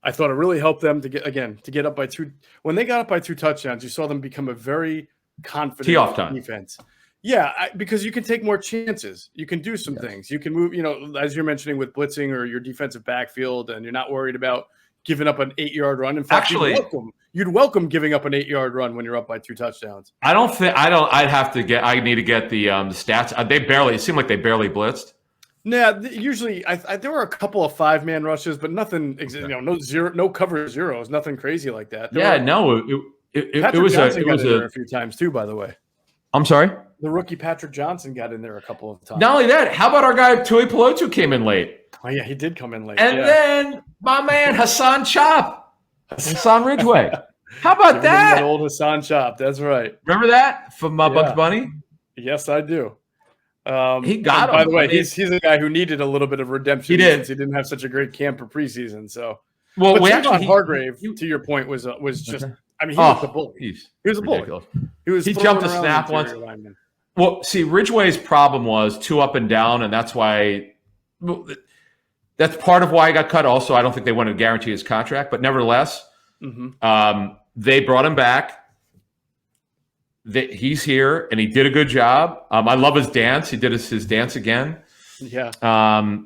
Speaker 1: I thought it really helped them to get up by 2. When they got up by 2 touchdowns, you saw them become a very confident
Speaker 2: tee-off time
Speaker 1: defense. Yeah, because you can take more chances. You can do some things. You can move, as you're mentioning with blitzing or your defensive backfield, and you're not worried about giving up an 8-yard run. In fact, you'd welcome giving up an 8-yard run when you're up by 2 touchdowns.
Speaker 2: I need to get the stats. It seemed like they barely blitzed.
Speaker 1: Yeah, usually there were a couple of 5-man rushes, but nothing, no cover zeros, nothing crazy like that. It was a few times too, by the way.
Speaker 2: I'm sorry?
Speaker 1: The rookie Patrick Johnson got in there a couple of times.
Speaker 2: Not only that, how about our guy Tui Pelotu came in late?
Speaker 1: Oh, yeah, he did come in late.
Speaker 2: And then my man Hassan Ridgeway. How about that?
Speaker 1: That old Hassan Chop. That's right.
Speaker 2: Remember that from Bugs Bunny?
Speaker 1: Yes, I do.
Speaker 2: He got him.
Speaker 1: By the way, he's a guy who needed a little bit of redemption.
Speaker 2: Since
Speaker 1: he didn't have such a great camp for preseason. So, Hargrave, to your point, was just. I mean, he was a bully. He was a bully. He
Speaker 2: jumped a snap once. Well, see, Ridgeway's problem was 2 up and down, and that's why. That's part of why he got cut. Also, I don't think they wanted to guarantee his contract, but nevertheless, they brought him back. He's here, and he did a good job. I love his dance. He did his dance again.
Speaker 1: Yeah.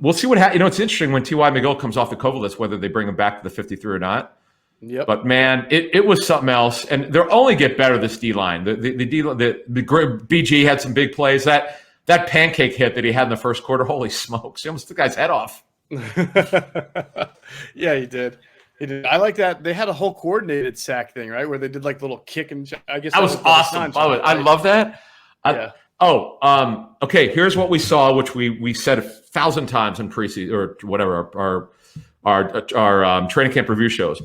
Speaker 2: We'll see what happens. It's interesting when T.Y. McGill comes off the COVID list, whether they bring him back to the 53 or not.
Speaker 1: Yep.
Speaker 2: But man, it was something else, and they'll only get better. This D line, the BG had some big plays. That pancake hit that he had in the first quarter, holy smokes! He almost took the guy's head off.
Speaker 1: Yeah, he did. I like that. They had a whole coordinated sack thing, right, where they did like little kick and I guess
Speaker 2: that was awesome. I love that. Okay. Here's what we saw, which we said 1,000 times in preseason or whatever our training camp review shows.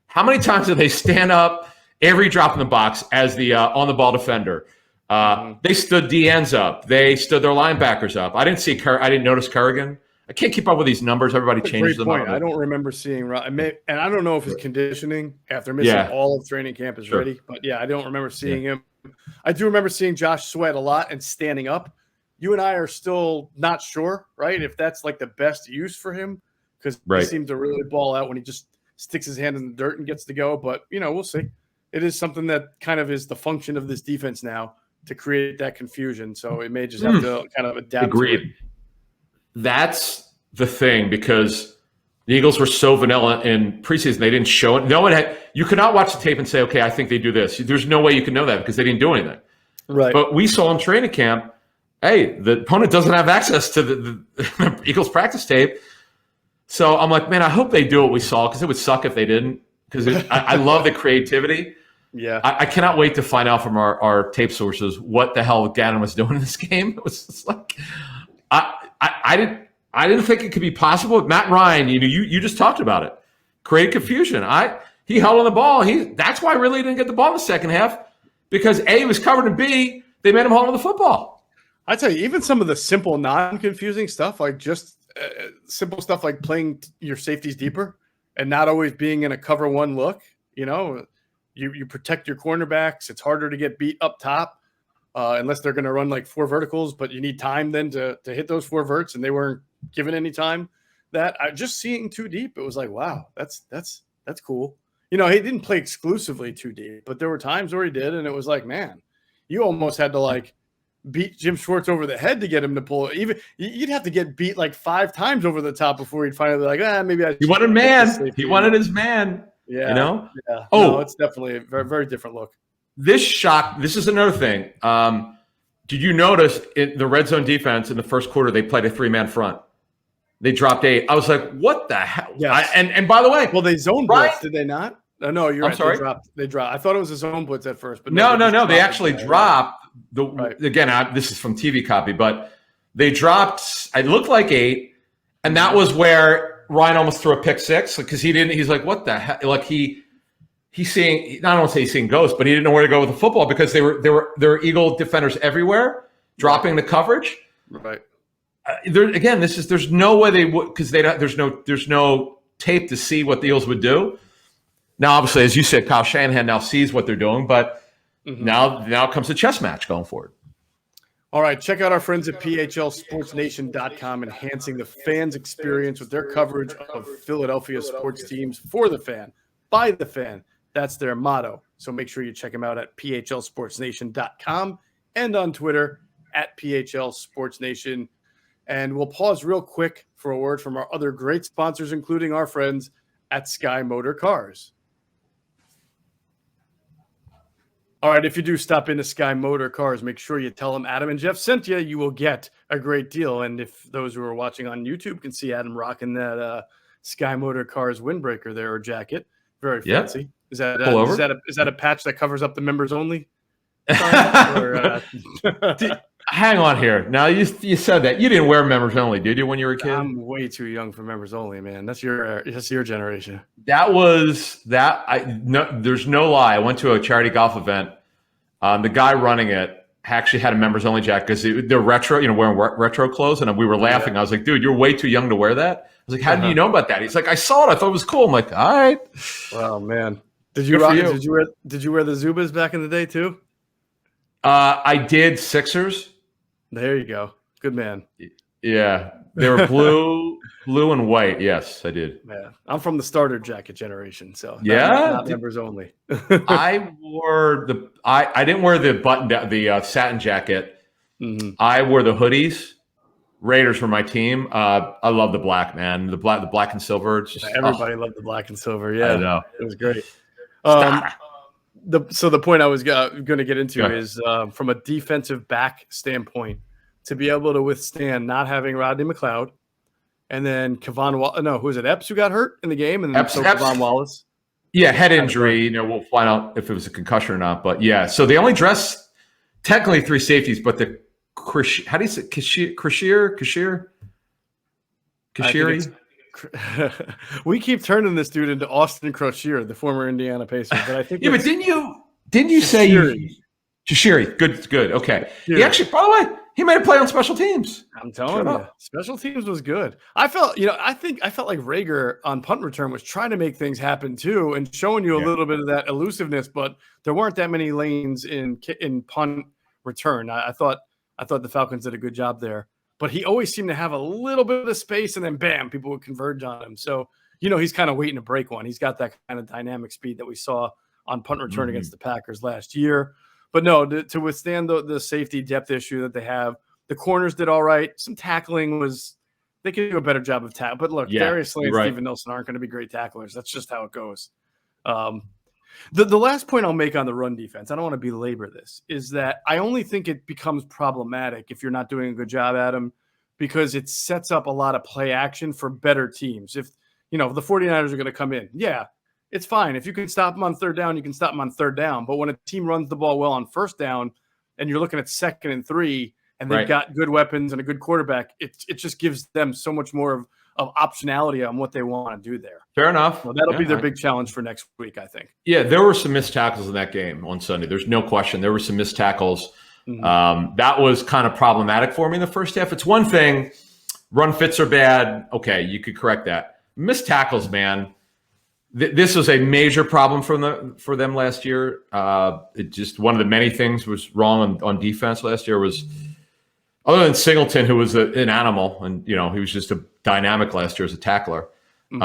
Speaker 2: How many times did they stand up every drop in the box as the on the ball defender? They stood D ends up. They stood their linebackers up. I didn't notice Kerrigan. I can't keep up with these numbers. Everybody changes them.
Speaker 1: I don't remember seeing, and I don't know if his conditioning after missing all of training camp is ready. But I don't remember seeing him. I do remember seeing Josh sweat a lot and standing up. You and I are still not sure, right, if that's like the best use for him because he seemed to really ball out when he just sticks his hand in the dirt and gets to go. But, we'll see. It is something that kind of is the function of this defense now to create that confusion. So it may just have to kind of adapt.
Speaker 2: Agreed.
Speaker 1: To it.
Speaker 2: That's the thing because the Eagles were so vanilla in preseason. They didn't show it. You could not watch the tape and say, okay, I think they do this. There's no way you can know that because they didn't do anything.
Speaker 1: Right.
Speaker 2: But we saw in training camp, hey, the opponent doesn't have access to the Eagles practice tape. So I'm like, man, I hope they do what we saw because it would suck if they didn't because I love the creativity.
Speaker 1: Yeah.
Speaker 2: I cannot wait to find out from our tape sources what the hell Gannon was doing in this game. It was just like I didn't think it could be possible. Matt Ryan, you just talked about it. Created confusion. He held on the ball. That's why really didn't get the ball in the second half, because A, was covered, and B, they made him hold on the football.
Speaker 1: I tell you, even some of the simple, non-confusing stuff, like just simple stuff like playing your safeties deeper and not always being in a cover one look. You protect your cornerbacks. It's harder to get beat up top unless they're going to run like 4 verticals, but you need time then to hit those 4 verts, and they weren't given any time. That I just seeing too deep, it was like, wow, that's cool. He didn't play exclusively too deep, but there were times where he did, and it was like, man, you almost had to like beat Jim Schwartz over the head to get him to pull it. Even you'd have to get beat like 5 times over the top before he'd finally be like, maybe I.
Speaker 2: He wanted man. He wanted his man.
Speaker 1: Yeah. Yeah.
Speaker 2: Oh,
Speaker 1: no, it's definitely a very, very different look.
Speaker 2: This is another thing. Did you notice in the red zone defense in the first quarter, they played a 3-man front? They dropped 8. I was like, what the hell?
Speaker 1: Yes.
Speaker 2: And by the way,
Speaker 1: well, they zone blitz, did they not? No, you're right.
Speaker 2: Sorry?
Speaker 1: They dropped. I thought it was a zone blitz at first, but
Speaker 2: no. They actually dropped again. This is from TV copy, but they dropped. It looked like 8, and that was where Ryan almost threw a pick 6 because he didn't. He's like, what the hell? Like he's seeing. I don't want to say he's seeing ghosts, but he didn't know where to go with the football because there were Eagle defenders everywhere dropping the coverage.
Speaker 1: Right.
Speaker 2: There's no way they would, because there's no tape to see what the Eagles would do. Now, obviously, as you said, Kyle Shanahan now sees what they're doing, but now comes the chess match going forward.
Speaker 1: All right, check out our friends at PHLSportsNation.com, enhancing the fans' experience with their coverage of Philadelphia sports teams for the fan, by the fan. That's their motto. So make sure you check them out at PHLSportsNation.com and on Twitter at PHLSportsNation. And we'll pause real quick for a word from our other great sponsors, including our friends at Sky Motor Cars. All right, if you do stop into Sky Motor Cars, make sure you tell them Adam and Geoff sent you. You will get a great deal. And if those who are watching on YouTube can see Adam rocking that Sky Motor Cars windbreaker there, or jacket, very fancy. Is that a patch that covers up the members only?
Speaker 2: Hang on here. Now you said that you didn't wear members only, did you, when you were a kid?
Speaker 1: I'm way too young for members only, man. That's your generation.
Speaker 2: There's no lie. I went to a charity golf event. The guy running it actually had a members only jacket because they're retro, wearing retro clothes, and we were laughing. I was like, dude, you're way too young to wear that. I was like, how did you know about that? He's like, I saw it. I thought it was cool. I'm like, all right.
Speaker 1: Wow, man. Did you wear the Zubas back in the day too?
Speaker 2: I did Sixers.
Speaker 1: There you go. Good man.
Speaker 2: Yeah. They were blue and white. Yes, I did.
Speaker 1: Man, I'm from the starter jacket generation, so not members only.
Speaker 2: I wore I didn't wear the button down, the satin jacket. Mm-hmm. I wore the hoodies. Raiders were my team. I love the black, man. The black and silver. It's just,
Speaker 1: everybody loved the black and silver. Yeah,
Speaker 2: I know.
Speaker 1: It was great. So the point I was going to get into is from a defensive back standpoint, to be able to withstand not having Rodney McLeod, and then who was it? Epps who got hurt in the game, and then Kevon Wallace.
Speaker 2: Yeah, head injury. We'll find out if it was a concussion or not. But yeah, so they only dressed technically 3 safeties, but the how do you say Kashiri?
Speaker 1: We keep turning this dude into Austin Crocier, the former Indiana Pacer. But I think
Speaker 2: but didn't you say Kashiri? Good. Okay. Kashiri. He actually, by the way, he made a play on special teams.
Speaker 1: I'm telling you, special teams was good. I felt like Rager on punt return was trying to make things happen too, and showing you a little bit of that elusiveness. But there weren't that many lanes in punt return. I thought the Falcons did a good job there. But he always seemed to have a little bit of space, and then bam, people would converge on him. So, he's kind of waiting to break one. He's got that kind of dynamic speed that we saw on punt return against the Packers last year. But no, to withstand the safety depth issue that they have, the corners did all right. Some tackling they could do a better job of tackling. But look, Darius Slay and Steven Nelson aren't going to be great tacklers. That's just how it goes. The last point I'll make on the run defense, I don't want to belabor this, is that I only think it becomes problematic if you're not doing a good job, Adam, because it sets up a lot of play action for better teams. If the 49ers are going to come in, it's fine. If you can stop them on third down, you can stop them on third down. But when a team runs the ball well on first down and you're looking at 2nd and 3 and they've got good weapons and a good quarterback, it just gives them so much more of optionality on what they want to do there.
Speaker 2: Fair enough.
Speaker 1: So that'll be their big challenge for next week, I think.
Speaker 2: Yeah, there were some missed tackles in that game on Sunday. There's no question. There were some missed tackles. That was kind of problematic for me in the first half. It's one thing, run fits are bad. Okay, you could correct that. Missed tackles, man. This was a major problem for them last year. It just one of the many things was wrong on defense last year was, other than Singleton, who was an animal, and he was just a dynamic last year as a tackler. Here's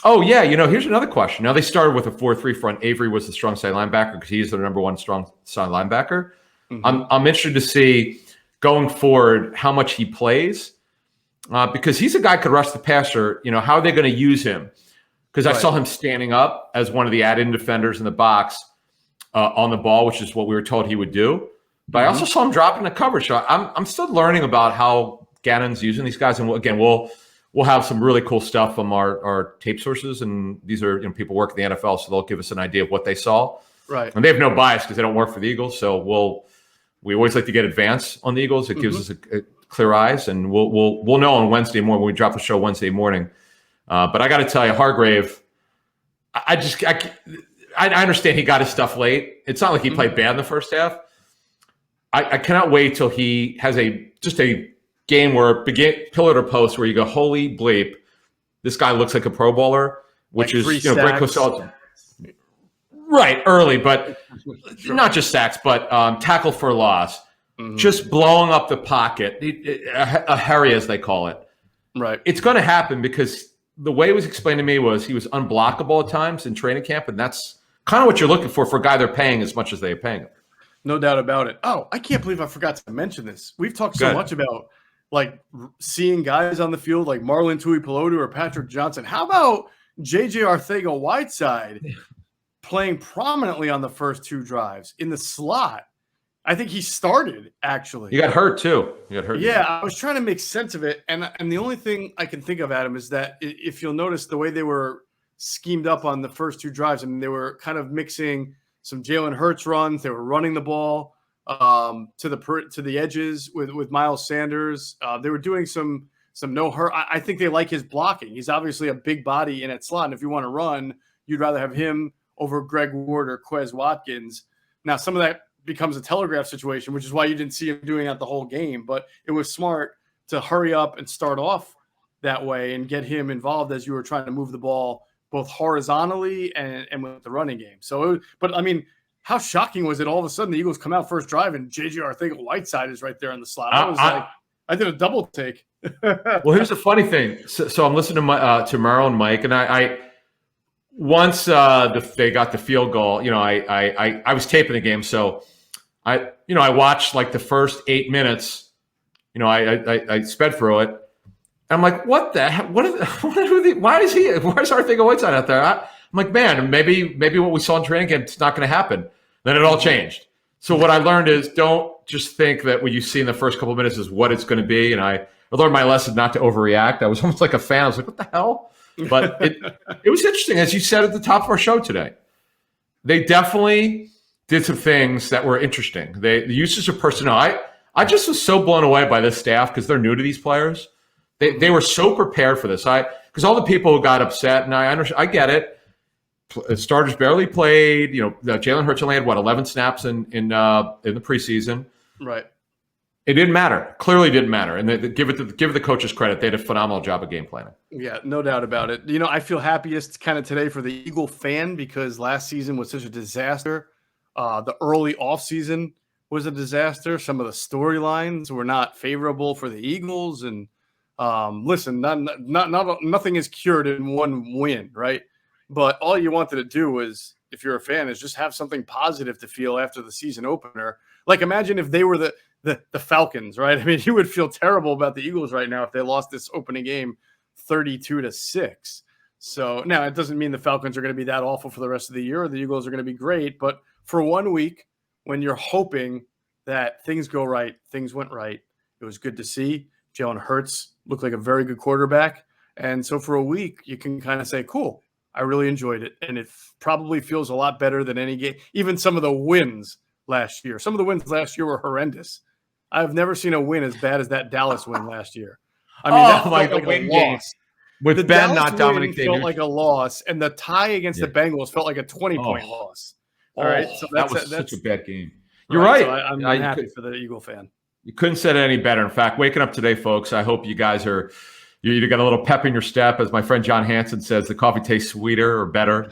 Speaker 2: another question. Now they started with a 4-3 front. Avery was the strong side linebacker because he's their number one strong side linebacker. I'm interested to see going forward how much he plays because he's a guy who could rush the passer. How are they going to use him? Because I saw him standing up as one of the add-in defenders in the box on the ball, which is what we were told he would do. But I also saw him dropping the coverage. So I'm still learning about how Gannon's using these guys. And we'll have some really cool stuff from our tape sources. And these are people work at the NFL, so they'll give us an idea of what they saw.
Speaker 1: Right.
Speaker 2: And they have no bias because they don't work for the Eagles. So we always like to get advance on the Eagles. It gives us a clear eyes. And we'll know on Wednesday morning when we drop the show Wednesday morning. But I got to tell you, Hargrave, I understand he got his stuff late. It's not like he played bad in the first half. I cannot wait till he has a game where pillar to post where you go, holy bleep, this guy looks like a Pro Bowler, which is Greg Cosell. Right, early, but not just sacks, but tackle for loss, just blowing up the pocket, a Harry as they call it.
Speaker 1: Right,
Speaker 2: it's going to happen because the way it was explained to me was he was unblockable at times in training camp, and that's kind of what you're looking for a guy they're paying as much as they're paying him.
Speaker 1: No doubt about it. Oh, I can't believe I forgot to mention this. We've talked so much about seeing guys on the field like Marlon Tuipulotu or Patrick Johnson. How about JJ Arcega-Whiteside playing prominently on the first 2 drives in the slot? I think he started, actually.
Speaker 2: He got hurt, too.
Speaker 1: Yeah, I was trying to make sense of it. And the only thing I can think of, Adam, is that if you'll notice the way they were schemed up on the first 2 drives, they were kind of mixing some Jalen Hurts runs. They were running the ball to the edges with Miles Sanders. They were doing some no hurt. I think they like his blocking. He's obviously a big body in that slot. And if you want to run, you'd rather have him over Greg Ward or Quez Watkins. Now, some of that becomes a telegraph situation, which is why you didn't see him doing that the whole game. But it was smart to hurry up and start off that way and get him involved as you were trying to move the ball both horizontally and with the running game. So, how shocking was it? All of a sudden, the Eagles come out first drive and JJ Arcega-Whiteside is right there in the slot. I did a double take.
Speaker 2: Well, here's the funny thing. So I'm listening to Merrill and Mike, and I once they got the field goal, I was taping the game, so I watched like the first 8 minutes. I sped through it. I'm like, what the heck? Why is Arcega-Whiteside out there? I'm like, man, maybe what we saw in training camp is not going to happen. Then it all changed. So what I learned is don't just think that what you see in the first couple of minutes is what it's going to be. And I learned my lesson not to overreact. I was almost like a fan. I was like, what the hell? But it was interesting, as you said at the top of our show today. They definitely did some things that were interesting. The usage of personnel. I just was so blown away by this staff because they're new to these players. They were so prepared for this. Because all the people who got upset, and I get it. Starters barely played. Jalen Hurts only had 11 snaps in the preseason.
Speaker 1: Right.
Speaker 2: It didn't matter. Clearly didn't matter. And give the coaches credit. They did a phenomenal job of game planning.
Speaker 1: Yeah, no doubt about it. I feel happiest kind of today for the Eagle fan because last season was such a disaster. The early offseason was a disaster. Some of the storylines were not favorable for the Eagles. And listen, nothing is cured in one win, right? But all you wanted to do was, if you're a fan, is just have something positive to feel after the season opener. Like, imagine if they were the Falcons, right? I mean, you would feel terrible about the Eagles right now if they lost this opening game 32-6. So now it doesn't mean the Falcons are going to be that awful for the rest of the year or the Eagles are going to be great. But for 1 week, when you're hoping that things go right, things went right, it was good to see. Jalen Hurts looked like a very good quarterback. And so for a week, you can kind of say, cool, I really enjoyed it, and it probably feels a lot better than any game. Even some of the wins last year. Some of the wins last year were horrendous. I've never seen a win as bad as that Dallas win last year. I mean, that felt like a loss.
Speaker 2: With
Speaker 1: The
Speaker 2: Ben,
Speaker 1: Dallas
Speaker 2: not Dominic
Speaker 1: win
Speaker 2: Davis.
Speaker 1: felt like a loss, and the tie against the Bengals felt like a 20-point loss. All right, so
Speaker 2: that was such a bad game. You're
Speaker 1: right.
Speaker 2: right.
Speaker 1: So I'm happy for the Eagle fan.
Speaker 2: You couldn't say it any better. In fact, waking up today, folks, I hope you guys you either got a little pep in your step. As my friend John Hanson says, the coffee tastes sweeter or better.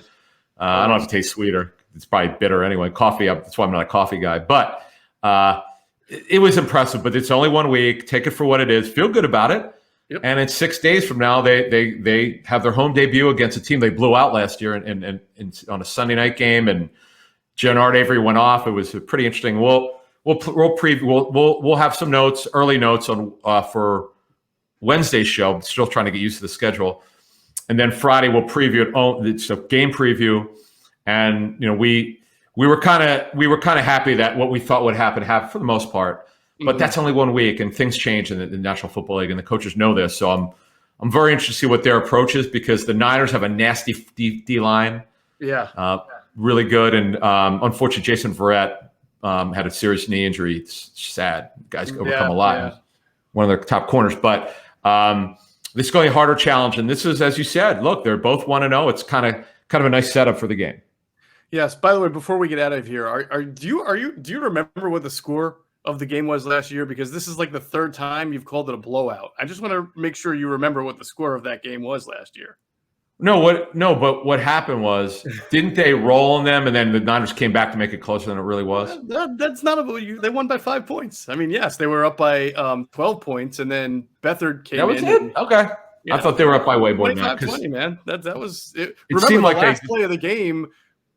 Speaker 2: I don't know if it tastes sweeter. It's probably bitter anyway. That's why I'm not a coffee guy. But it was impressive. But it's only 1 week. Take it for what it is. Feel good about it. Yep. And in 6 days from now, they have their home debut against a team they blew out last year and on a Sunday night game. And Gennard Avery went off. It was pretty interesting. We'll preview. We'll have some notes, early notes on for Wednesday's show. I'm still trying to get used to the schedule, and then Friday we'll preview it. It's a game preview, and we were kind of happy that what we thought would happen happened for the most part. But that's only 1 week, and things change in the National Football League, and the coaches know this. So I'm very interested to see what their approach is, because the Niners have a nasty D line.
Speaker 1: Yeah.
Speaker 2: Really good. And unfortunately, Jason Verrett had a serious knee injury. It's sad. Guys overcome a lot.
Speaker 1: Yeah.
Speaker 2: One of their top corners. But this is going to be a harder challenge. And this is, as you said, look, they're both 1-0. It's kind of a nice setup for the game.
Speaker 1: Yes. By the way, before we get out of here, do you remember what the score of the game was last year? Because this is like the third time you've called it a blowout. I just want to make sure you remember what the score of that game was last year.
Speaker 2: But what happened was, didn't they roll on them, and then the Niners came back to make it closer than it really was?
Speaker 1: That's not they won by 5 points. I mean, yes, they were up by 12 points, and then Beathard came in. That was it?
Speaker 2: Okay. Yeah, I thought they were up by way more than that.
Speaker 1: 25-20, man. That was it.
Speaker 2: It seemed like
Speaker 1: the last play of the game,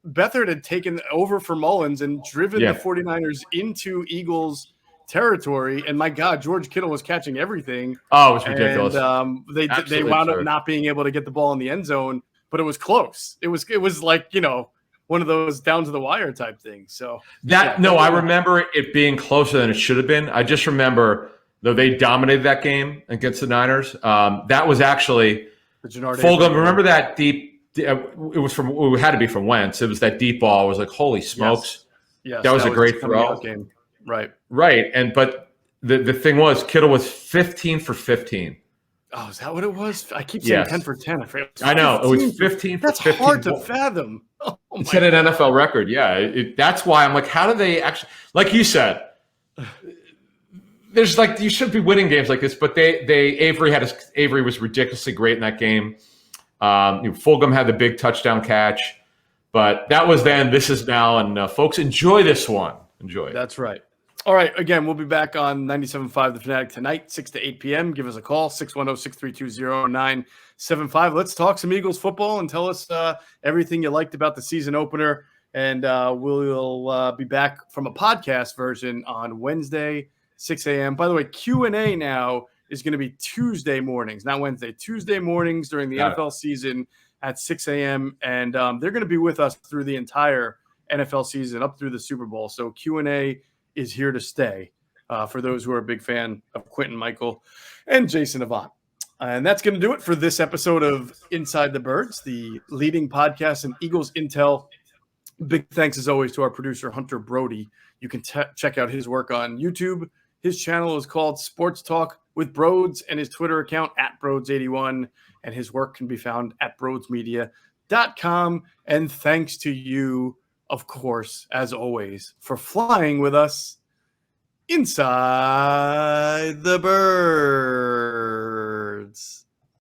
Speaker 1: Beathard had taken over for Mullins and driven the 49ers into Eagles territory, and my God, George Kittle was catching everything.
Speaker 2: Oh, it was ridiculous.
Speaker 1: And they wound up not being able to get the ball in the end zone, but it was close. It was like, one of those down to the wire type things. So
Speaker 2: I remember it being closer than it should have been. I just remember, though, they dominated that game against the Niners. That was actually Fulgham. Remember that deep? It had to be from Wentz. It was that deep ball. It was like, holy smokes!
Speaker 1: Yes,
Speaker 2: that was a great throw.
Speaker 1: Game. Right. But the thing was, Kittle was 15 for 15. Oh, is that what it was? I keep saying 10 for 10.
Speaker 2: I know. It was 15 for 15.
Speaker 1: That's hard to fathom. Oh,
Speaker 2: it set an NFL record. Yeah. That's why I'm like, how do they actually, like you said, there's like, you shouldn't be winning games like this, but Avery was ridiculously great in that game. Fulgham had the big touchdown catch, but that was then, this is now, and folks, enjoy this one. Enjoy it.
Speaker 1: That's right. All right. Again, we'll be back on 97.5 The Fanatic tonight, 6 to 8 p.m. Give us a call, 610-632-0975. Let's talk some Eagles football and tell us everything you liked about the season opener. And we'll be back from a podcast version on Wednesday, 6 a.m. By the way, Q&A now is going to be Tuesday mornings, not Wednesday. Tuesday mornings during the NFL season at 6 a.m. And they're going to be with us through the entire NFL season up through the Super Bowl. So Q&A is here to stay for those who are a big fan of Quentin Michael and Jason Avant. And that's going to do it for this episode of Inside the Birds, the leading podcast in Eagles Intel. Big thanks, as always, to our producer, Hunter Brody. You can check out his work on YouTube. His channel is called Sports Talk with Broads, and his Twitter account @Broads81. And his work can be found at broadsmedia.com. And thanks to you, of course, as always, for flying with us inside the bird.